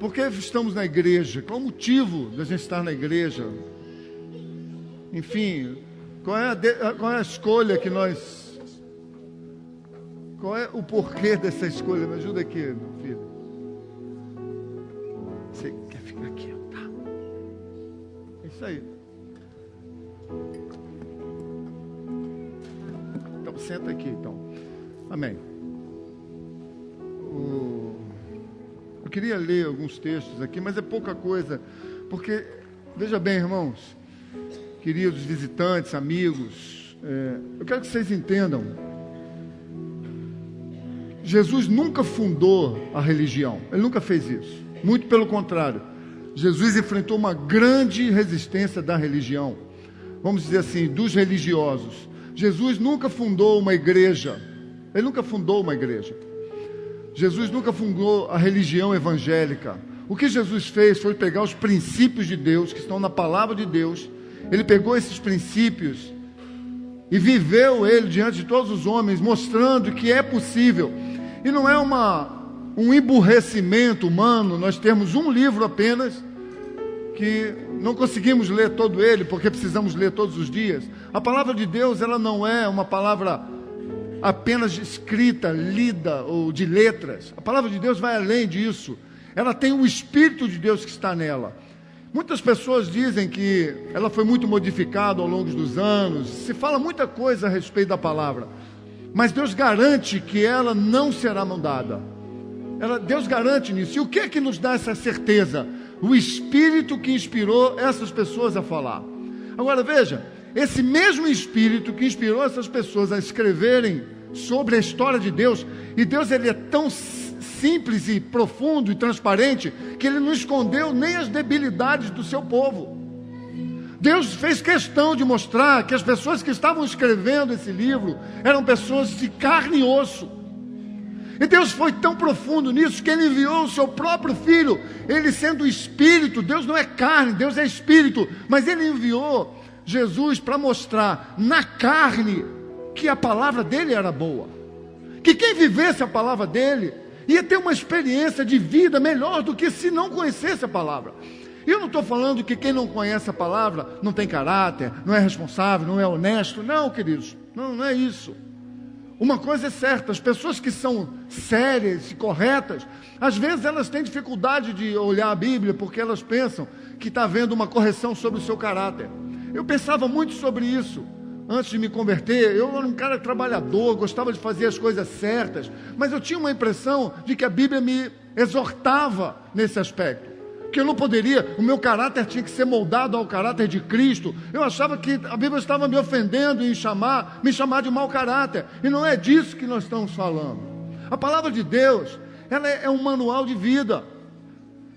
Por que estamos na igreja? Qual o motivo da gente estar na igreja? Enfim, qual é a escolha que nós... Qual é o porquê dessa escolha? Me ajuda aqui, meu filho. Você quer ficar aqui? Tá. É isso aí. Então, senta aqui, então. Amém. Eu queria ler alguns textos aqui, mas é pouca coisa, porque, veja bem, irmãos, queridos visitantes, amigos, eu quero que vocês entendam, Jesus nunca fundou a religião, ele nunca fez isso, muito pelo contrário, Jesus enfrentou uma grande resistência da religião, vamos dizer assim, dos religiosos. Jesus nunca fundou uma igreja, ele nunca fundou uma igreja. Jesus nunca fundou a religião evangélica. O que Jesus fez foi pegar os princípios de Deus, que estão na palavra de Deus. Ele pegou esses princípios e viveu ele diante de todos os homens, mostrando que é possível. E não é um emburrecimento humano, nós temos um livro apenas, que não conseguimos ler todo ele, porque precisamos ler todos os dias. A palavra de Deus, ela não é uma palavra apenas escrita, lida ou de letras. A palavra de Deus vai além disso. Ela tem o Espírito de Deus que está nela. Muitas pessoas dizem que ela foi muito modificada ao longo dos anos. Se fala muita coisa a respeito da palavra. Mas Deus garante que ela não será mudada. Deus garante nisso. E o que é que nos dá essa certeza? O Espírito que inspirou essas pessoas a falar. Agora veja, esse mesmo Espírito que inspirou essas pessoas a escreverem sobre a história de Deus, e Deus ele é tão simples e profundo e transparente, que ele não escondeu nem as debilidades do seu povo. Deus fez questão de mostrar que as pessoas que estavam escrevendo esse livro, eram pessoas de carne e osso, e Deus foi tão profundo nisso, que ele enviou o seu próprio Filho, ele sendo Espírito. Deus não é carne, Deus é Espírito, mas ele enviou Jesus para mostrar na carne que a palavra dele era boa, que quem vivesse a palavra dele ia ter uma experiência de vida melhor do que se não conhecesse a palavra. E eu não estou falando que quem não conhece a palavra não tem caráter, não é responsável, não é honesto. Não, queridos, não é isso. Uma coisa é certa, as pessoas que são sérias e corretas, às vezes elas têm dificuldade de olhar a Bíblia, porque elas pensam que está havendo uma correção sobre o seu caráter. Eu pensava muito sobre isso antes de me converter. Eu era um cara trabalhador, gostava de fazer as coisas certas, mas eu tinha uma impressão de que a Bíblia me exortava nesse aspecto, que eu não poderia, o meu caráter tinha que ser moldado ao caráter de Cristo. Eu achava que a Bíblia estava me ofendendo em me chamar de mau caráter, e não é disso que nós estamos falando. A palavra de Deus, ela é um manual de vida.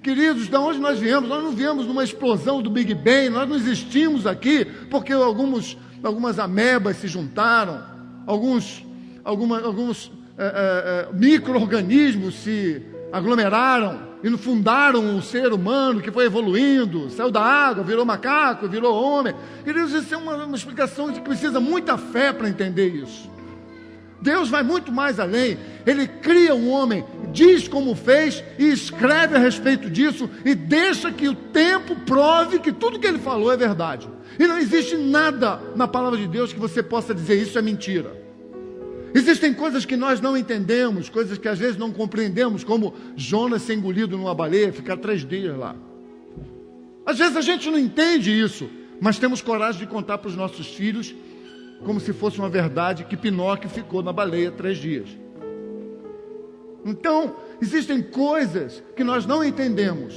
Queridos, de onde nós viemos? Nós não viemos numa explosão do Big Bang, nós não existimos aqui porque algumas amebas se juntaram, alguns micro-organismos se aglomeraram e fundaram o ser humano que foi evoluindo, saiu da água, virou macaco, virou homem. Queridos, isso é uma explicação que precisa muita fé para entender isso. Deus vai muito mais além. Ele cria um homem, diz como fez e escreve a respeito disso e deixa que o tempo prove que tudo que ele falou é verdade. E não existe nada na palavra de Deus que você possa dizer isso é mentira. Existem coisas que nós não entendemos, coisas que às vezes não compreendemos, como Jonas ser engolido numa baleia, ficar 3 dias lá. Às vezes a gente não entende isso, mas temos coragem de contar para os nossos filhos como se fosse uma verdade, que Pinóquio ficou na baleia 3 dias. Então, existem coisas que nós não entendemos,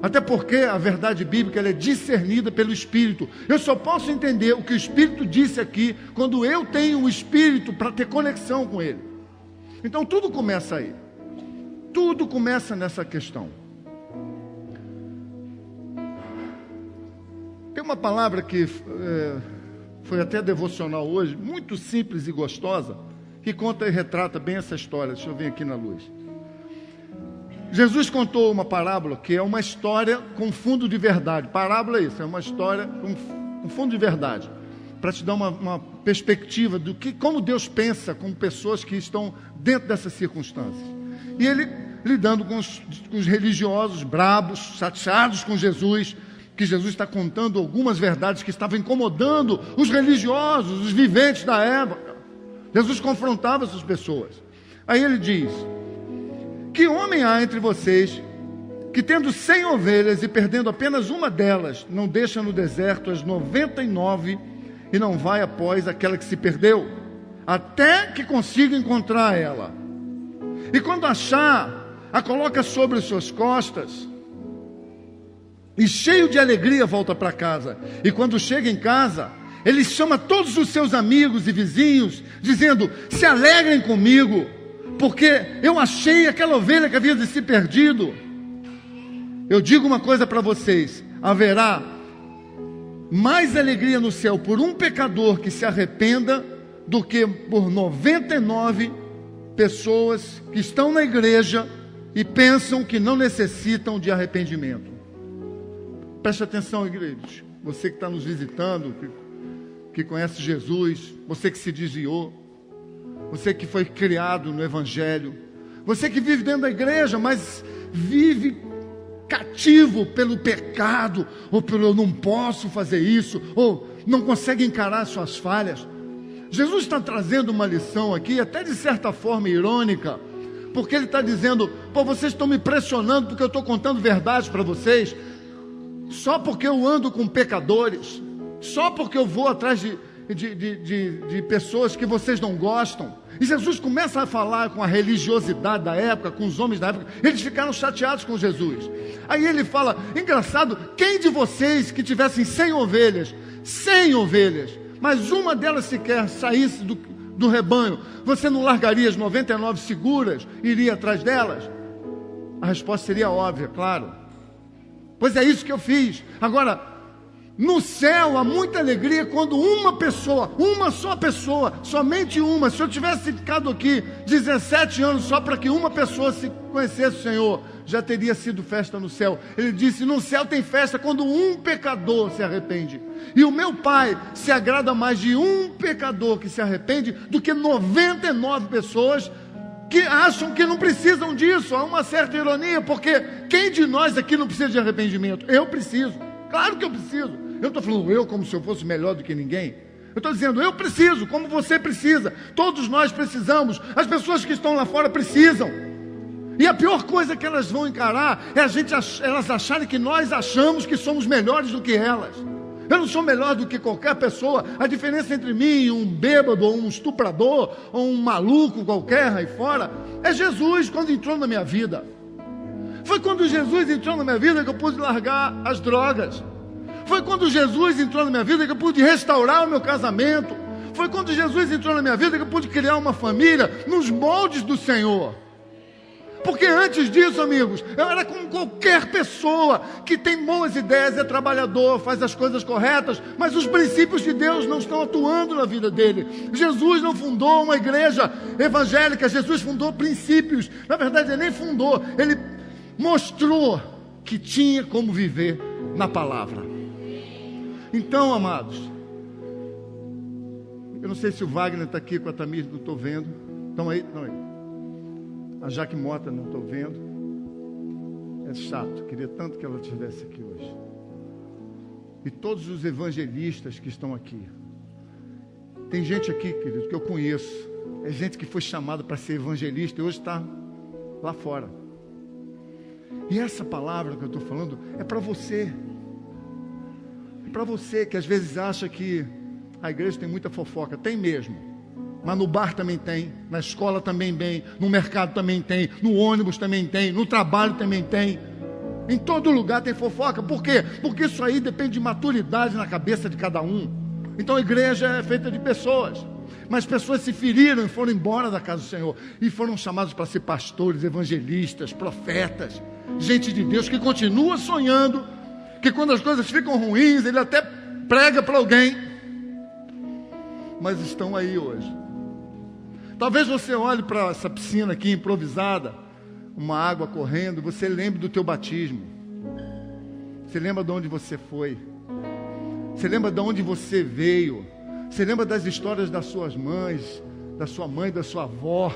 até porque a verdade bíblica ela é discernida pelo Espírito. Eu só posso entender o que o Espírito disse aqui quando eu tenho o Espírito para ter conexão com Ele. Então tudo começa aí. Tudo começa nessa questão. Tem uma palavra que foi até devocional hoje, muito simples e gostosa, que conta e retrata bem essa história. Deixa eu ver aqui na luz. Jesus contou uma parábola que é uma história com fundo de verdade. Parábola é isso, é uma história com fundo de verdade, para te dar uma perspectiva do como Deus pensa com pessoas que estão dentro dessas circunstâncias. E ele lidando com os religiosos brabos, chateados com Jesus, que Jesus está contando algumas verdades que estavam incomodando os religiosos, os viventes da época. Jesus confrontava essas pessoas. Aí ele diz: que homem há entre vocês que, tendo 100 ovelhas e perdendo apenas uma delas, não deixa no deserto as 99 e não vai após aquela que se perdeu, até que consiga encontrar ela? E quando achar, a coloca sobre as suas costas e, cheio de alegria, volta para casa. E quando chega em casa, ele chama todos os seus amigos e vizinhos, dizendo: se alegrem comigo, porque eu achei aquela ovelha que havia se perdido. Eu digo uma coisa para vocês: haverá mais alegria no céu por um pecador que se arrependa do que por 99 pessoas que estão na igreja e pensam que não necessitam de arrependimento. Preste atenção, igreja. Você que está nos visitando, que conhece Jesus, você que se desviou, você que foi criado no Evangelho, você que vive dentro da igreja, mas vive cativo pelo pecado, ou pelo eu não posso fazer isso, ou não consegue encarar suas falhas. Jesus está trazendo uma lição aqui, até de certa forma irônica, porque ele está dizendo: pô, vocês estão me pressionando porque eu estou contando verdades para vocês, só porque eu ando com pecadores, só porque eu vou atrás de pessoas que vocês não gostam. E Jesus começa a falar com a religiosidade da época, com os homens da época. Eles ficaram chateados com Jesus. Aí ele fala: engraçado, quem de vocês que tivessem 100 ovelhas, mas uma delas sequer saísse do rebanho, você não largaria as 99 seguras e iria atrás delas? A resposta seria óbvia, claro. Pois é isso que eu fiz. Agora, no céu há muita alegria quando uma só pessoa, somente uma. Se eu tivesse ficado aqui 17 anos só para que uma pessoa se conhecesse o Senhor, já teria sido festa no céu. Ele disse: no céu tem festa quando um pecador se arrepende. E o meu Pai se agrada mais de um pecador que se arrepende do que 99 pessoas que acham que não precisam disso. Há uma certa ironia, porque quem de nós aqui não precisa de arrependimento? Eu preciso, claro que eu preciso. Eu estou falando eu como se eu fosse melhor do que ninguém. Eu estou dizendo, eu preciso, como você precisa. Todos nós precisamos. As pessoas que estão lá fora precisam. E a pior coisa que elas vão encarar é elas acharem que nós achamos que somos melhores do que elas. Eu não sou melhor do que qualquer pessoa. A diferença entre mim e um bêbado, ou um estuprador, ou um maluco qualquer aí fora, é Jesus quando entrou na minha vida. Foi quando Jesus entrou na minha vida que eu pude largar as drogas. Foi quando Jesus entrou na minha vida que eu pude restaurar o meu casamento. Foi quando Jesus entrou na minha vida que eu pude criar uma família nos moldes do Senhor. Porque antes disso, amigos, eu era como qualquer pessoa que tem boas ideias, é trabalhador, faz as coisas corretas, mas os princípios de Deus não estão atuando na vida dele. Jesus não fundou uma igreja evangélica, Jesus fundou princípios. Na verdade, ele nem fundou, ele mostrou que tinha como viver na palavra. Então, amados, eu não sei se o Wagner está aqui com a Tamir, não estou vendo. Estão aí? Estão aí. A Jaque Mota, não estou vendo. É chato, queria tanto que ela estivesse aqui hoje. E todos os evangelistas que estão aqui. Tem gente aqui, querido, que eu conheço. É gente que foi chamada para ser evangelista e hoje está lá fora. E essa palavra que eu estou falando é para você. Para você que às vezes acha que a igreja tem muita fofoca. Tem mesmo, mas no bar também tem, na escola também tem, no mercado também tem, no ônibus também tem, no trabalho também tem, em todo lugar tem fofoca. Por quê? Porque isso aí depende de maturidade na cabeça de cada um. Então a igreja é feita de pessoas, mas pessoas se feriram e foram embora da casa do Senhor e foram chamados para ser pastores, evangelistas, profetas, gente de Deus que continua sonhando, que quando as coisas ficam ruins, ele até prega para alguém, mas estão aí hoje. Talvez você olhe para essa piscina aqui improvisada, uma água correndo, você lembre do teu batismo, você lembra de onde você foi, você lembra de onde você veio, você lembra das histórias das suas mães, da sua mãe, da sua avó,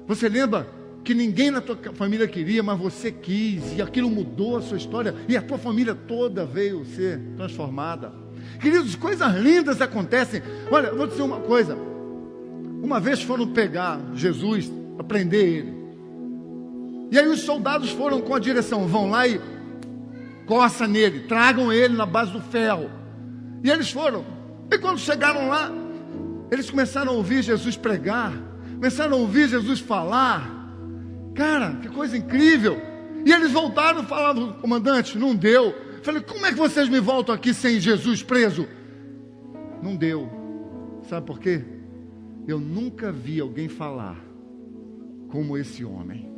você lembra que ninguém na tua família queria, mas você quis, e aquilo mudou a sua história, e a tua família toda veio ser transformada. Queridos, coisas lindas acontecem. Olha, eu vou dizer uma coisa. Uma vez foram pegar Jesus, para prender ele. E aí os soldados foram com a direção, vão lá e coça nele, tragam ele na base do ferro. E eles foram. E quando chegaram lá, eles começaram a ouvir Jesus pregar, começaram a ouvir Jesus falar. Cara, que coisa incrível. E eles voltaram e falavam, comandante, não deu. Falei, como é que vocês me voltam aqui sem Jesus preso? Não deu. Sabe por quê? Eu nunca vi alguém falar como esse homem.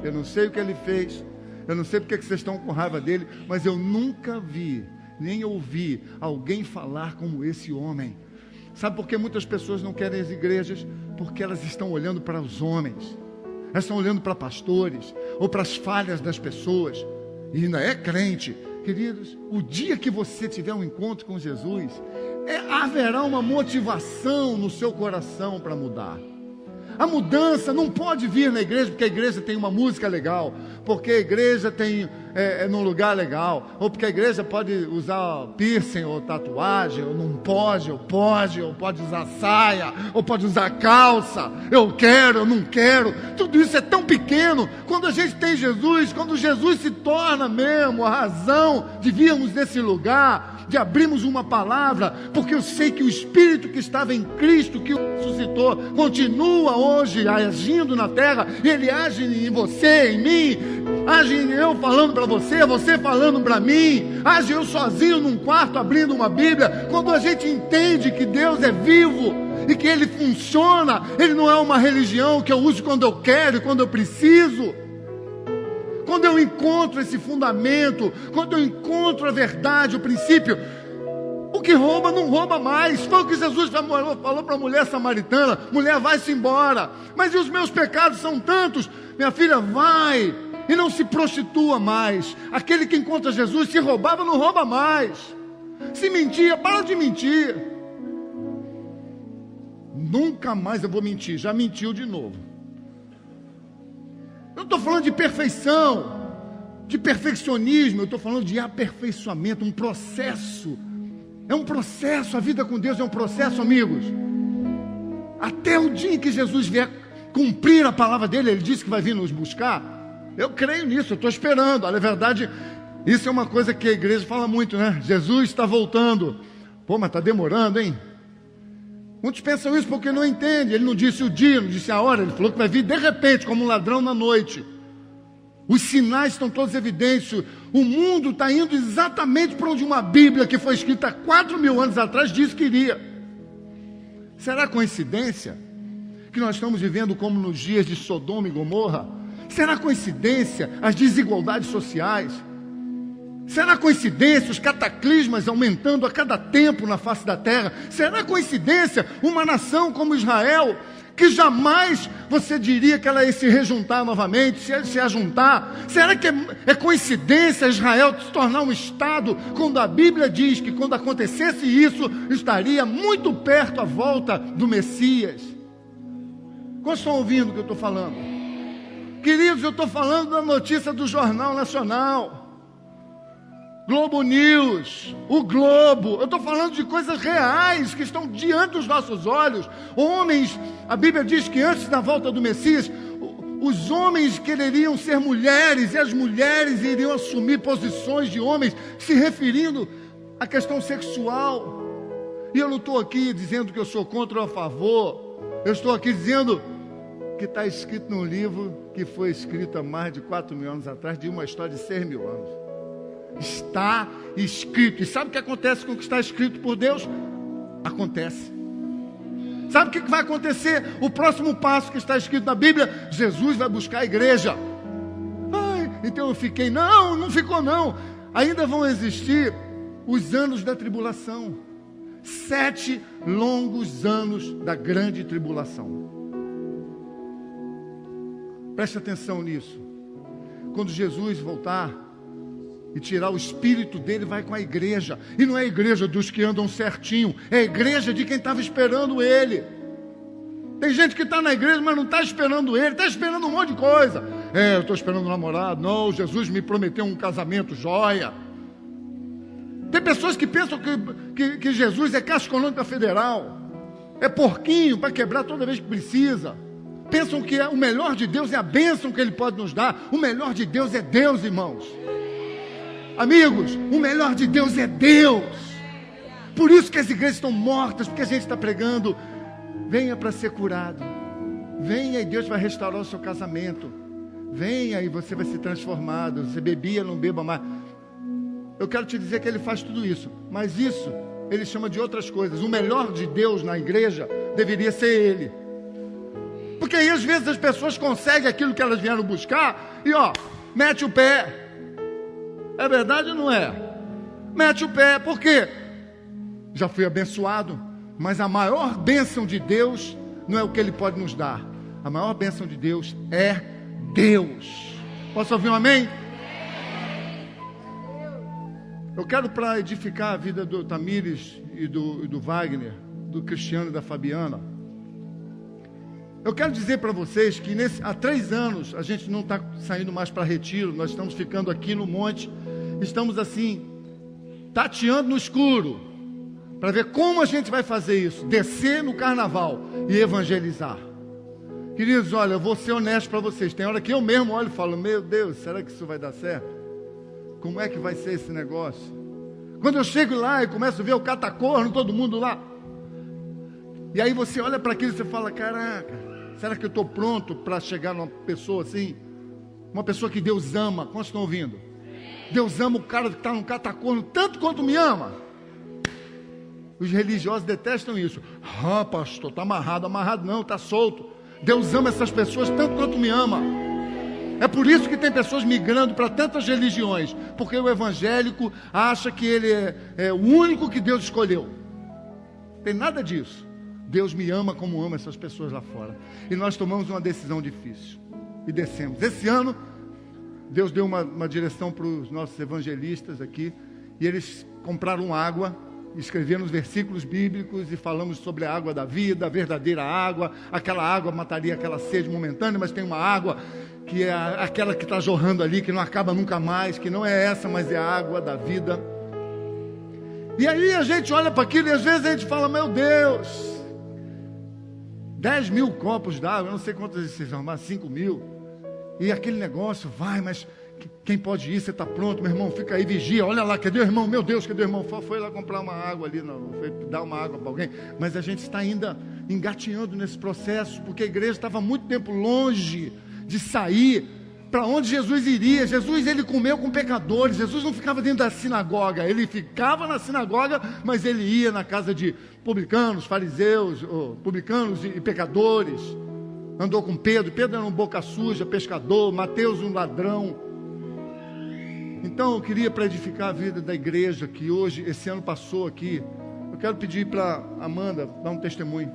Eu não sei o que ele fez, eu não sei porque que vocês estão com raiva dele, mas eu nunca vi, nem ouvi alguém falar como esse homem. Sabe por que muitas pessoas não querem as igrejas? Porque elas estão olhando para os homens, elas estão olhando para pastores, ou para as falhas das pessoas, e ainda é crente. Queridos, o dia que você tiver um encontro com Jesus, haverá uma motivação no seu coração para mudar. A mudança não pode vir na igreja porque a igreja tem uma música legal, porque a igreja tem num lugar legal, ou porque a igreja pode usar piercing ou tatuagem, ou não pode, ou pode usar saia, ou pode usar calça, eu quero, eu não quero. Tudo isso é tão pequeno. Quando a gente tem Jesus, quando Jesus se torna mesmo a razão de virmos nesse lugar, de abrirmos uma palavra, porque eu sei que o Espírito que estava em Cristo, que o ressuscitou, continua hoje agindo na terra, e Ele age em você, em mim, age em eu falando para você, você falando para mim, age eu sozinho num quarto abrindo uma Bíblia. Quando a gente entende que Deus é vivo e que Ele funciona, Ele não é uma religião que eu uso quando eu quero e quando eu preciso. Quando eu encontro esse fundamento, quando eu encontro a verdade, o princípio, o que rouba não rouba mais. Foi o que Jesus falou para a mulher samaritana: mulher, vai-se embora. Mas e os meus pecados são tantos? Minha filha, vai e não se prostitua mais. Aquele que encontra Jesus, se roubava, não rouba mais. Se mentia, para de mentir. Nunca mais eu vou mentir. Já mentiu de novo. Eu não estou falando de perfeição, de perfeccionismo, eu estou falando de aperfeiçoamento, um processo. É um processo, a vida com Deus é um processo, amigos. Até o dia em que Jesus vier cumprir a palavra dele, Ele disse que vai vir nos buscar. Eu creio nisso, eu estou esperando. Na verdade, isso é uma coisa que a igreja fala muito, né? Jesus está voltando. Pô, mas está demorando, hein? Muitos pensam isso porque não entendem. Ele não disse o dia, não disse a hora. Ele falou que vai vir de repente, como um ladrão na noite. Os sinais estão todos evidentes. O mundo está indo exatamente para onde uma Bíblia que foi escrita há 4.000 anos atrás disse que iria. Será coincidência que nós estamos vivendo como nos dias de Sodoma e Gomorra? Será coincidência as desigualdades sociais? Será coincidência os cataclismas aumentando a cada tempo na face da terra? Será coincidência uma nação como Israel, que jamais você diria que ela ia se rejuntar novamente, se ajuntar? Será que é coincidência Israel se tornar um Estado, quando a Bíblia diz que quando acontecesse isso, estaria muito perto a volta do Messias? Quantos estão ouvindo o que eu estou falando? Queridos, eu estou falando da notícia do Jornal Nacional, Globo News, o Globo. Eu estou falando de coisas reais que estão diante dos nossos olhos. Homens, a Bíblia diz que antes da volta do Messias, os homens quereriam ser mulheres e as mulheres iriam assumir posições de homens, se referindo à questão sexual. E eu não estou aqui dizendo que eu sou contra ou a favor. Eu estou aqui dizendo que está escrito num livro que foi escrito há mais de 4.000 anos atrás, de uma história de 6.000 anos. Está escrito. E sabe o que acontece com o que está escrito por Deus? Acontece. Sabe o que vai acontecer? O próximo passo que está escrito na Bíblia: Jesus vai buscar a igreja. Ai, então eu fiquei. Não, não ficou não. Ainda vão existir os anos da tribulação. 7 longos anos da grande tribulação. Preste atenção nisso. Quando Jesus voltar e tirar o espírito dele, vai com a igreja. E não é a igreja dos que andam certinho, é a igreja de quem estava esperando ele. Tem gente que está na igreja, mas não está esperando ele, está esperando um monte de coisa. Eu estou esperando um namorado. Não, Jesus me prometeu um casamento, joia. Tem pessoas que pensam que Jesus é Caixa Econômica Federal, é porquinho para quebrar toda vez que precisa. Pensam que o melhor de Deus é a bênção que Ele pode nos dar. O melhor de Deus é Deus, irmãos. Amigos, o melhor de Deus é Deus. Por isso que as igrejas estão mortas, porque a gente está pregando: venha para ser curado, venha e Deus vai restaurar o seu casamento, venha e você vai ser transformado. Você bebia, não beba mais. Eu quero te dizer que Ele faz tudo isso, mas isso Ele chama de outras coisas. O melhor de Deus na igreja deveria ser Ele, porque aí às vezes as pessoas conseguem aquilo que elas vieram buscar e mete o pé. É verdade ou não é? Mete o pé. Por quê? Já fui abençoado, mas a maior bênção de Deus não é o que Ele pode nos dar. A maior bênção de Deus é Deus. Posso ouvir um amém? Eu quero, para edificar a vida do Tamires e do Wagner, do Cristiano e da Fabiana, eu quero dizer para vocês que há 3 anos a gente não está saindo mais para retiro, nós estamos ficando aqui no monte, estamos assim, tateando no escuro, para ver como a gente vai fazer isso, descer no carnaval e evangelizar. Queridos, olha, eu vou ser honesto para vocês, tem hora que eu mesmo olho e falo: meu Deus, será que isso vai dar certo? Como é que vai ser esse negócio? Quando eu chego lá e começo a ver o catacorno, todo mundo lá, e aí você olha para aquilo e você fala: caraca, será que eu estou pronto para chegar numa pessoa assim? Uma pessoa que Deus ama. Quantos estão ouvindo? Deus ama o cara que está no catacorno tanto quanto me ama. Os religiosos detestam isso. Pastor, está amarrado. Amarrado não, está solto. Deus ama essas pessoas tanto quanto me ama. É por isso que tem pessoas migrando para tantas religiões, porque o evangélico acha que ele é o único que Deus escolheu. Tem nada disso. Deus me ama como ama essas pessoas lá fora. E nós tomamos uma decisão difícil e descemos. Esse ano Deus deu uma direção para os nossos evangelistas aqui, e eles compraram água, escreveram os versículos bíblicos e falamos sobre a água da vida, a verdadeira água. Aquela água mataria aquela sede momentânea, mas tem uma água que é aquela que está jorrando ali, que não acaba nunca mais, que não é essa, mas é a água da vida. E aí a gente olha para aquilo e às vezes a gente fala: meu Deus, 10 mil copos d'água, eu não sei quantos vocês vão arrumar, 5 mil, e aquele negócio vai, mas quem pode ir? Você está pronto, meu irmão? Fica aí, vigia, olha lá, cadê o irmão? Meu Deus, cadê o irmão? Foi lá comprar uma água ali, não, foi dar uma água para alguém, mas a gente está ainda engateando nesse processo, porque a igreja estava muito tempo longe de sair para onde Jesus iria. Jesus, ele comeu com pecadores. Jesus não ficava dentro da sinagoga, ele ficava na sinagoga, mas ele ia na casa de publicanos, fariseus, publicanos e pecadores. Andou com Pedro. Pedro era um boca suja, pescador. Mateus, um ladrão. Então eu queria, para edificar a vida da igreja que hoje, esse ano passou aqui, eu quero pedir para Amanda dar um testemunho.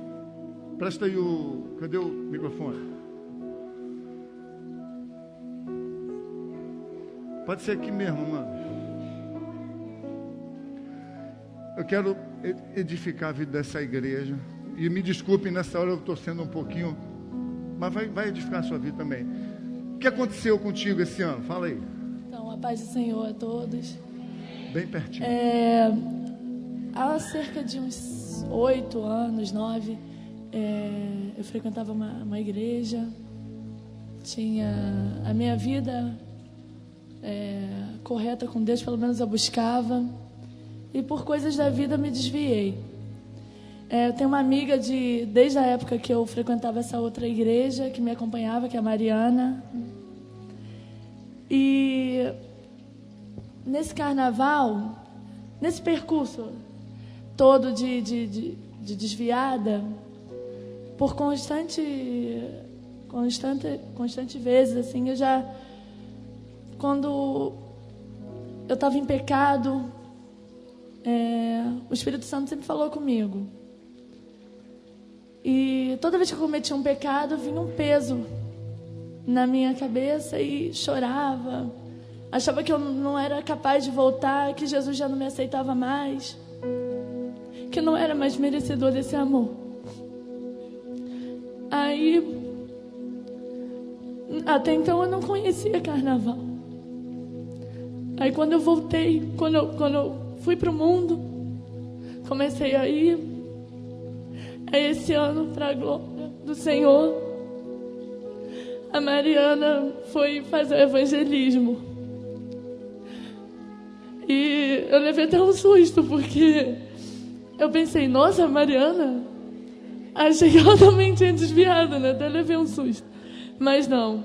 Presta aí cadê o microfone? Pode ser aqui mesmo, mano. Eu quero edificar a vida dessa igreja. E me desculpem, nessa hora eu estou sendo um pouquinho, mas vai edificar a sua vida também. O que aconteceu contigo esse ano? Fala aí. Então, a paz do Senhor a todos. Bem pertinho. Há cerca de uns 8 anos, 9, eu frequentava uma igreja. Tinha a minha vida correta com Deus, pelo menos eu buscava, e por coisas da vida me desviei. Eu tenho uma amiga desde a época que eu frequentava essa outra igreja, que me acompanhava, que é a Mariana, e nesse carnaval, nesse percurso todo de desviada, por constante vezes, assim, quando eu estava em pecado, o Espírito Santo sempre falou comigo. E toda vez que eu cometia um pecado, vinha um peso na minha cabeça e chorava. Achava que eu não era capaz de voltar, que Jesus já não me aceitava mais, que eu não era mais merecedor desse amor. Aí, até então eu não conhecia carnaval. Aí quando eu voltei, quando eu fui pro mundo, comecei a ir. Aí esse ano, para a glória do Senhor, a Mariana foi fazer o evangelismo. E eu levei até um susto, porque eu pensei, nossa, a Mariana, achei que ela também tinha desviado, né? Até levei um susto. Mas não.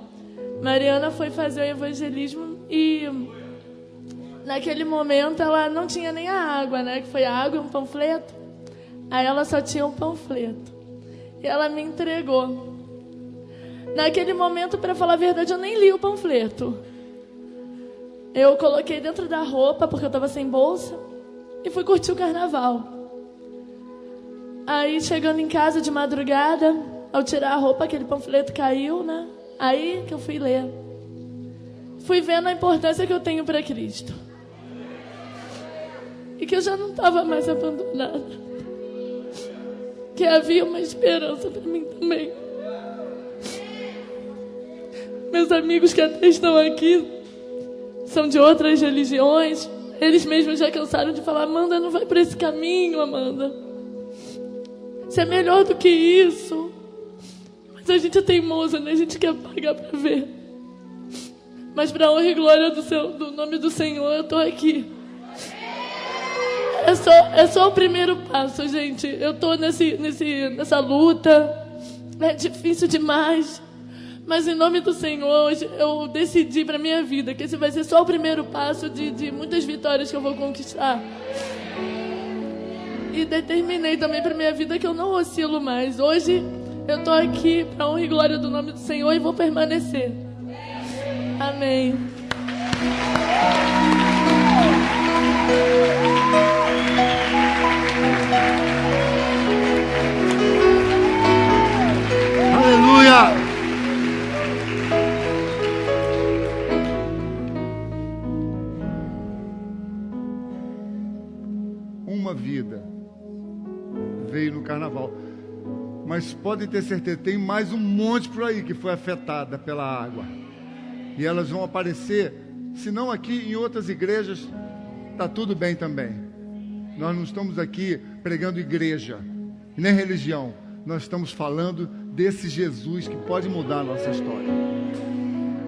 Mariana foi fazer o evangelismo e naquele momento ela não tinha nem a água, né? Que foi a água e um panfleto. Aí ela só tinha um panfleto. E ela me entregou. Naquele momento, para falar a verdade, eu nem li o panfleto. Eu coloquei dentro da roupa, porque eu estava sem bolsa, e fui curtir o carnaval. Aí, chegando em casa de madrugada, ao tirar a roupa, aquele panfleto caiu, né? Aí que eu fui ler. Fui vendo a importância que eu tenho para Cristo. E que eu já não estava mais abandonada. Que havia uma esperança para mim também. Meus amigos que até estão aqui são de outras religiões. Eles mesmos já cansaram de falar, Amanda, não vai por esse caminho, Amanda. Você é melhor do que isso. Mas a gente é teimosa, né? A gente quer pagar para ver. Mas para honra e glória do nome do Senhor, eu estou aqui. É só o primeiro passo, gente. Eu estou nessa luta. É difícil demais. Mas em nome do Senhor, hoje eu decidi para minha vida que esse vai ser só o primeiro passo de muitas vitórias que eu vou conquistar. E determinei também para minha vida que eu não oscilo mais. Hoje eu estou aqui para honra e glória do nome do Senhor e vou permanecer. Amém. Aleluia! Uma vida veio no carnaval, mas podem ter certeza, tem mais um monte por aí que foi afetada pela água, e elas vão aparecer, se não aqui, em outras igrejas. Está tudo bem também. Nós não estamos aqui pregando igreja, nem religião. Nós estamos falando desse Jesus que pode mudar a nossa história.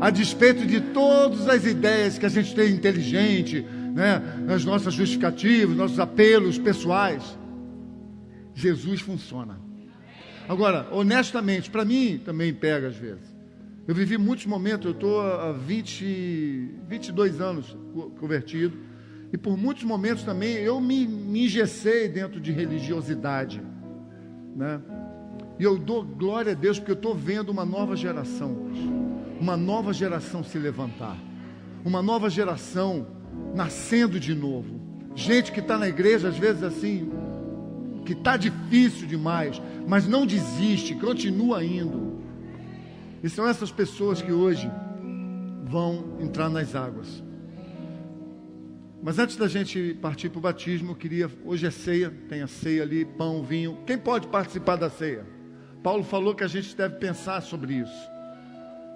A despeito de todas as ideias que a gente tem inteligente, né, as nossas justificativas, nossos apelos pessoais, Jesus funciona. Agora, honestamente, para mim também pega às vezes. Eu vivi muitos momentos, eu estou há 22 anos convertido, e por muitos momentos também eu me engessei dentro de religiosidade, né? E eu dou glória a Deus porque eu estou vendo uma nova geração hoje, uma nova geração se levantar, uma nova geração nascendo de novo, gente que está na igreja às vezes assim, que está difícil demais, mas não desiste, continua indo. E são essas pessoas que hoje vão entrar nas águas. Mas antes da gente partir para o batismo, eu queria, hoje é ceia, tem a ceia ali, pão, vinho. Quem pode participar da ceia? Paulo falou que a gente deve pensar sobre isso.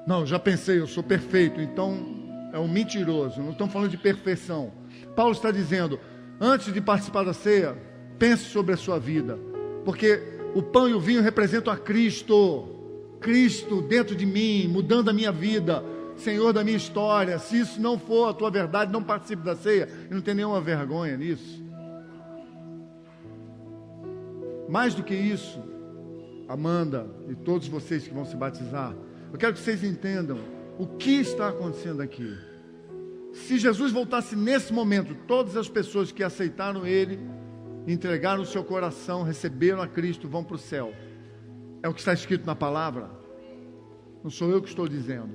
Não, já pensei, eu sou perfeito, então é um mentiroso, não estamos falando de perfeição. Paulo está dizendo, antes de participar da ceia, pense sobre a sua vida, porque o pão e o vinho representam a Cristo, Cristo dentro de mim, mudando a minha vida, Senhor da minha história. Se isso não for a tua verdade, não participe da ceia, e não tem nenhuma vergonha nisso. Mais do que isso, Amanda e todos vocês que vão se batizar, eu quero que vocês entendam o que está acontecendo aqui. Se Jesus voltasse nesse momento, todas as pessoas que aceitaram Ele, entregaram o seu coração, receberam a Cristo, vão para o céu. É o que está escrito na palavra. Não sou eu que estou dizendo.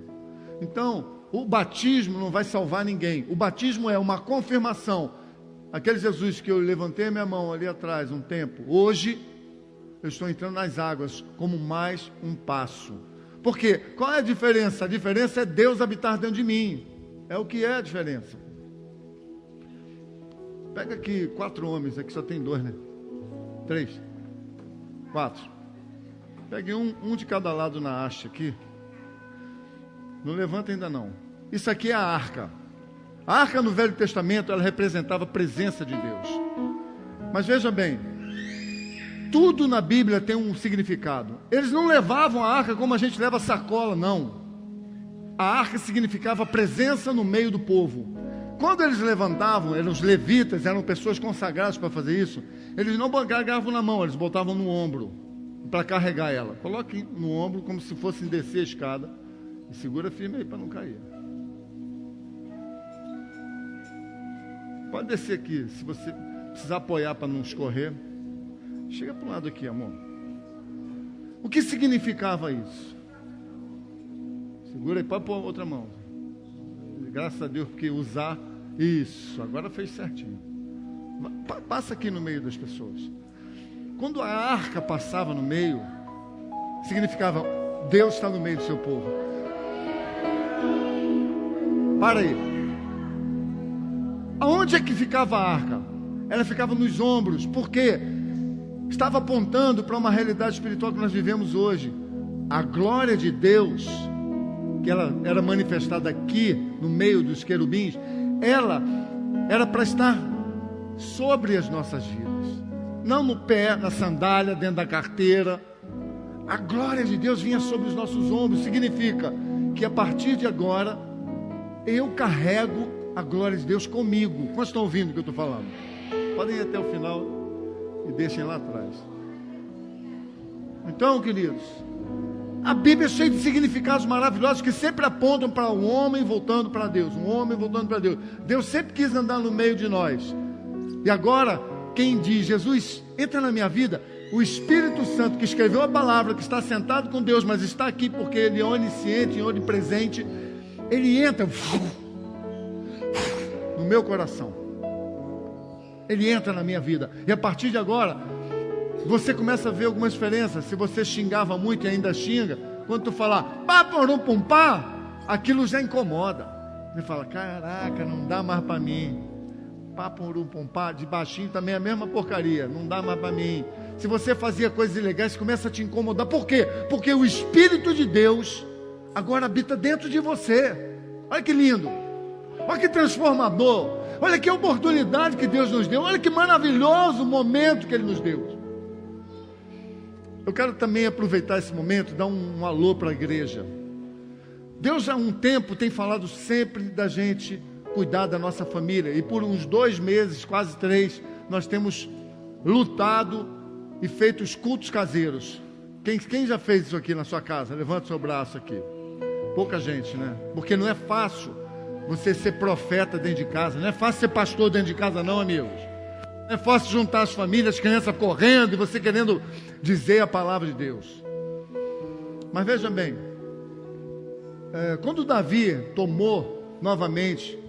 Então, o batismo não vai salvar ninguém. O batismo é uma confirmação. Aquele Jesus que eu levantei a minha mão ali atrás um tempo, hoje eu estou entrando nas águas como mais um passo. Por quê? Qual é a diferença? A diferença é Deus habitar dentro de mim. É o que é a diferença. Pega aqui 4 homens, aqui só tem 2, né? 3, 4. Pegue um de cada lado na haste aqui. Não levanta ainda não. Isso aqui é a arca. A arca no Velho Testamento, ela representava a presença de Deus. Mas veja bem, tudo na Bíblia tem um significado. Eles não levavam a arca como a gente leva a sacola, não. A arca significava a presença no meio do povo. Quando eles levantavam, eram os levitas, eram pessoas consagradas para fazer isso, eles não carregavam na mão, eles botavam no ombro, para carregar ela. Coloque no ombro como se fossem descer a escada, e segura firme aí para não cair. Pode descer aqui, se você precisar apoiar para não escorrer. Chega para o lado aqui, amor. O que significava isso? Segura aí, pode pôr a outra mão. Graças a Deus, porque usar isso, agora fez certinho. Passa aqui no meio das pessoas. Quando a arca passava no meio, significava Deus está no meio do seu povo. Para aí. Aonde é que ficava a arca? Ela ficava nos ombros, porque estava apontando para uma realidade espiritual que nós vivemos hoje. A glória de Deus, que ela era manifestada aqui no meio dos querubins, ela era para estar sobre as nossas vidas, não no pé, na sandália, dentro da carteira. A glória de Deus vinha sobre os nossos ombros. Significa que a partir de agora eu carrego a glória de Deus comigo. Quantos estão ouvindo o que eu estou falando? Podem ir até o final e deixem lá atrás. Então, queridos, a Bíblia é cheia de significados maravilhosos que sempre apontam para o homem voltando para Deus. Um homem voltando para Deus. Deus sempre quis andar no meio de nós. E agora, quem diz, Jesus, entra na minha vida, o Espírito Santo que escreveu a palavra, que está sentado com Deus, mas está aqui porque Ele é onisciente e onipresente, Ele entra no meu coração. Ele entra na minha vida. E a partir de agora, você começa a ver algumas diferenças. Se você xingava muito e ainda xinga, quando tu falar pá, porum, pum, pá, aquilo já incomoda. Você fala, caraca, não dá mais para mim. Pá, porum, pum, pá, de baixinho também é a mesma porcaria, não dá mais para mim. Se você fazia coisas ilegais, começa a te incomodar. Por quê? Porque o Espírito de Deus agora habita dentro de você. Olha que lindo. Olha que transformador. Olha que oportunidade que Deus nos deu. Olha que maravilhoso momento que Ele nos deu. Eu quero também aproveitar esse momento e dar um alô para a igreja. Deus há um tempo tem falado sempre da gente cuidar da nossa família. E por uns 2 meses, quase 3, nós temos lutado e feito os cultos caseiros. Quem já fez isso aqui na sua casa? Levanta o seu braço aqui. Pouca gente, né? Porque não é fácil você ser profeta dentro de casa. Não é fácil ser pastor dentro de casa não, amigos. Não é fácil juntar as famílias, as crianças correndo e você querendo dizer a palavra de Deus. Mas veja bem, quando Davi tomou novamente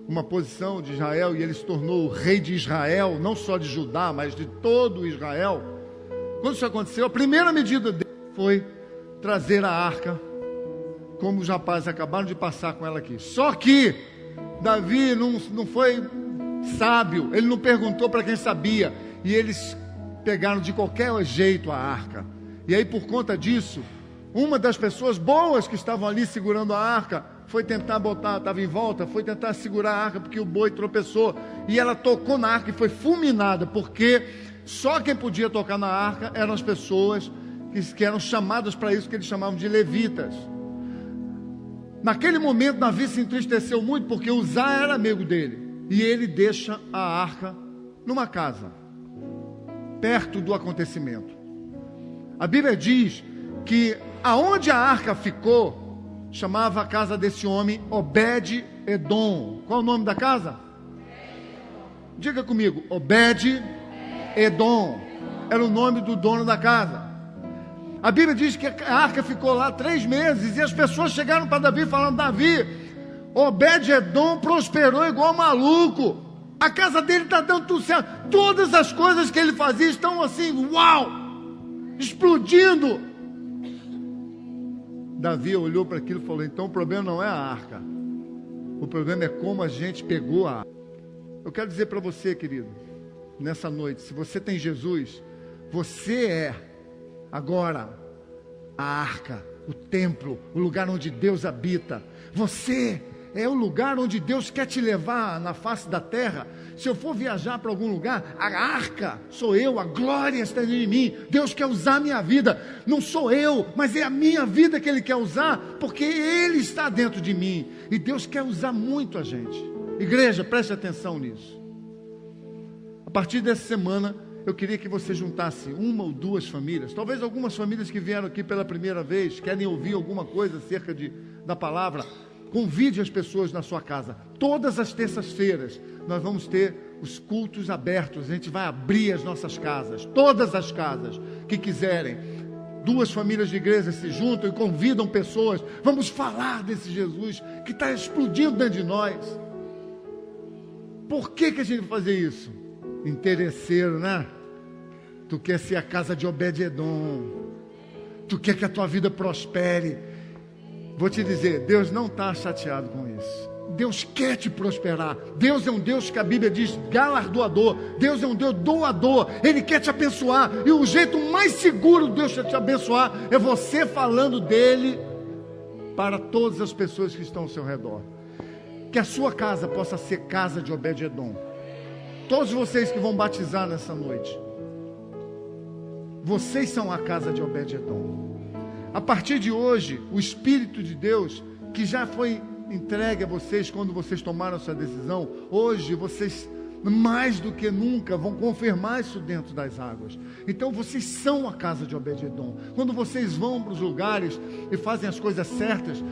uma posição de Israel e ele se tornou o rei de Israel, não só de Judá, mas de todo Israel, quando isso aconteceu, a primeira medida dele foi trazer a arca, como os rapazes acabaram de passar com ela aqui. Só que Davi não foi sábio, ele não perguntou para quem sabia, e eles pegaram de qualquer jeito a arca. E aí, por conta disso, uma das pessoas boas que estavam ali segurando a arca foi tentar botar, estava em volta, foi tentar segurar a arca porque o boi tropeçou, e ela tocou na arca e foi fulminada, porque só quem podia tocar na arca eram as pessoas que eram chamadas para isso, que eles chamavam de levitas. Naquele momento Davi se entristeceu muito, porque Uzá era amigo dele, e ele deixa a arca numa casa, perto do acontecimento. A Bíblia diz que aonde a arca ficou, chamava a casa desse homem Obed-Edom. Qual é o nome da casa? Diga comigo, Obed-Edom. Era o nome do dono da casa. A Bíblia diz que a arca ficou lá 3 meses, e as pessoas chegaram para Davi falando, Davi, Obed-Edom prosperou igual maluco, a casa dele está dando tudo certo, todas as coisas que ele fazia estão assim, uau, explodindo. Davi olhou para aquilo e falou, então o problema não é a arca, o problema é como a gente pegou a arca. Eu quero dizer para você, querido, nessa noite, se você tem Jesus, você é agora a arca, o templo, o lugar onde Deus habita. Você é o lugar onde Deus quer te levar na face da terra. Se eu for viajar para algum lugar, a arca sou eu, a glória está em mim. Deus quer usar a minha vida. Não sou eu, mas é a minha vida que Ele quer usar, porque Ele está dentro de mim. E Deus quer usar muito a gente. Igreja, preste atenção nisso. A partir dessa semana, eu queria que você juntasse uma ou duas famílias, talvez algumas famílias que vieram aqui pela primeira vez, querem ouvir alguma coisa acerca da palavra. Convide as pessoas na sua casa. Todas as terças-feiras nós vamos ter os cultos abertos. A gente vai abrir as nossas casas, todas as casas que quiserem. Duas famílias de igreja se juntam e convidam pessoas. Vamos falar desse Jesus que está explodindo dentro de nós. Por que a gente vai fazer isso? Interesseiro, né? Tu quer ser a casa de Obed-Edom. Tu quer que a tua vida prospere. Vou te dizer, Deus não está chateado com isso. Deus quer te prosperar. Deus é um Deus que a Bíblia diz galardoador. Deus é um Deus doador. Ele quer te abençoar. E o jeito mais seguro de Deus te abençoar é você falando dele para todas as pessoas que estão ao seu redor. Que a sua casa possa ser casa de Obed-Edom. Todos vocês que vão batizar nessa noite, vocês são a casa de Obed-Edom. A partir de hoje, o Espírito de Deus, que já foi entregue a vocês quando vocês tomaram essa decisão, hoje vocês, mais do que nunca, vão confirmar isso dentro das águas. Então vocês são a casa de Obed-Edom. Quando vocês vão para os lugares e fazem as coisas certas,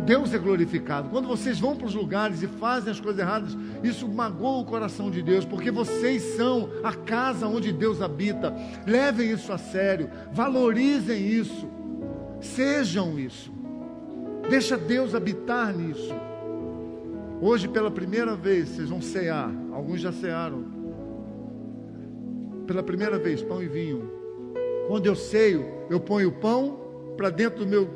Deus é glorificado. Quando vocês vão para os lugares e fazem as coisas erradas, isso magoa o coração de Deus, porque vocês são a casa onde Deus habita. Levem isso a sério, valorizem isso. Sejam isso. Deixa Deus habitar nisso. Hoje, pela primeira vez, vocês vão cear. Alguns já cearam. Pela primeira vez, pão e vinho. Quando eu ceio, eu ponho o pão para dentro do meu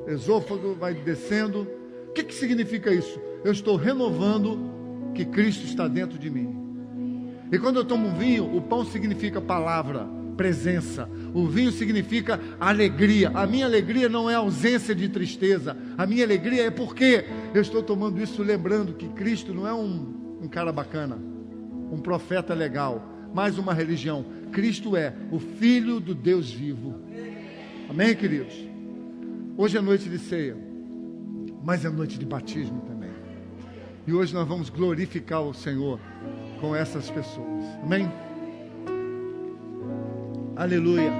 esôfago, vai descendo. O que significa isso? Eu estou renovando que Cristo está dentro de mim. E quando eu tomo vinho, o pão significa palavra, presença. O vinho significa alegria. A minha alegria não é ausência de tristeza. A minha alegria é porque eu estou tomando isso lembrando que Cristo não é um cara bacana, um profeta legal, mais uma religião. Cristo é o Filho do Deus vivo. Amém, queridos? Hoje é noite de ceia, mas é noite de batismo também. E hoje nós vamos glorificar o Senhor com essas pessoas. Amém? Aleluia.